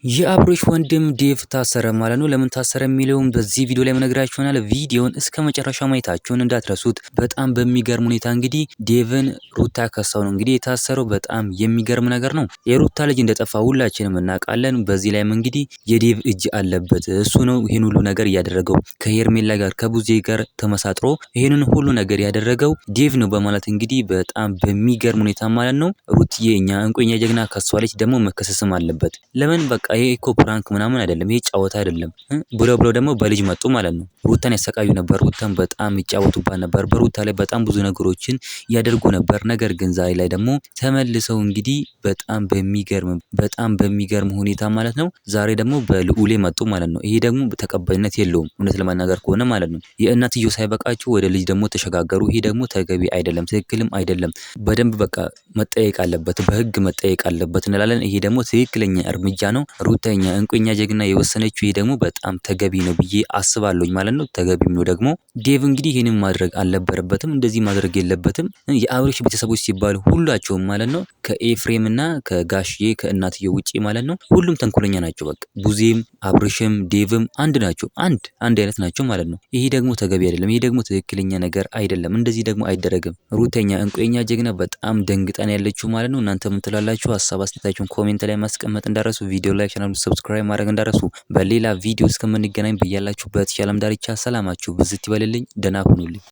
የአብርሽ ወንድም ዴቭ ታሰረ ማለት ነው። ለምን ታሰረ የሚለውን በዚህ ቪዲዮ ላይ መነግራችሁ ይሆናል። ቪዲዮውን እስከ መጨረሻው ማየታችሁን እንዳትረሱት። በጣም በሚገርም ሁኔታ እንግዲህ ዴቭን ሩታ ከሳው ነው እንግዲህ የታሰረው። በጣም የሚገርም ነገር ነው። የሩታ ልጅ እንደጠፋ ሁላችንም እናውቃለን። በዚህ ላይም እንግዲህ የዴቭ እጅ አለበት። እሱ ነው ይሄን ሁሉ ነገር ያደረገው። ከሄርሜላ ጋር ከቡዜ ጋር ተመሳጥሮ ይሄንን ሁሉ ነገር ያደረገው ዴቭ ነው በማለት እንግዲህ በጣም በሚገርም ሁኔታ ማለት ነው ሩትዬ እኛ እንቆኛ ጀግና ከሷለች ደግሞ መከሰስም አለበት። ለምን በቃ ይሄ እኮ ፕራንክ ምናምን አይደለም፣ ይሄ ጫወታ አይደለም ብሎ ደግሞ በልጅ መጡ ማለት ነው። ሩታን ያሰቃዩ ነበር። ሩታን በጣም ይጫወቱባት ነበር። በሩታ ላይ በጣም ብዙ ነገሮችን ያደርጉ ነበር። ነገር ግን ዛሬ ላይ ደግሞ ተመልሰው እንግዲህ በጣም በሚገርም ሁኔታ ማለት ነው ዛሬ ደግሞ በልዑሌ መጡ ማለት ነው። ይሄ ደግሞ ተቀባይነት የለውም እውነት ለማናገር ከሆነ ማለት ነው። የእናትዮ ሳይበቃችሁ ወደ ልጅ ደግሞ ተሸጋገሩ። ይሄ ደግሞ ተገቢ አይደለም፣ ትክክልም አይደለም። በደንብ በቃ መጠየቅ አለበት፣ በህግ መጠየቅ አለበት እንላለን። ይሄ ደግሞ ትክክለኛ እርምጃ ነው። ሩታኛ እንቁኛ ጀግና የወሰነችው ይሄ ደግሞ በጣም ተገቢ ነው ብዬ አስባለሁኝ ማለት ነው። ተገቢም ነው ደግሞ ዴቭ እንግዲህ ይሄንን ማድረግ አልነበረበትም፣ እንደዚህ ማድረግ የለበትም። የአብርሽ ቤተሰቦች ሲባሉ ሁላቸውም ማለት ነው ከኤፍሬም እና ከጋሽዬ ከእናትየው ውጪ ማለት ነው ሁሉም ተንኮለኛ ናቸው። በቃ ቡዜም አብርሽም ዴቭም አንድ ናቸው፣ አንድ አይነት ናቸው ማለት ነው። ይሄ ደግሞ ተገቢ አይደለም፣ ይሄ ደግሞ ትክክለኛ ነገር አይደለም። እንደዚህ ደግሞ አይደረግም። ሩተኛ እንቁኛ ጀግና በጣም ደንግጣን ያለችው ማለት ነው። እናንተ ምን ትላላችሁ? ሀሳብ አስተያየታችሁን ኮሜንት ላይ ማስቀመጥ እንዳረሱ፣ ቪዲዮ ላይ ቻናሉን ሰብስክራይብ ማድረግ እንዳረሱ። በሌላ ቪዲዮ እስከምንገናኝ በያላችሁበት የዓለም ዳርቻ ሰላማችሁ ብዝት ይበልልኝ። ደህና ሁኑልኝ።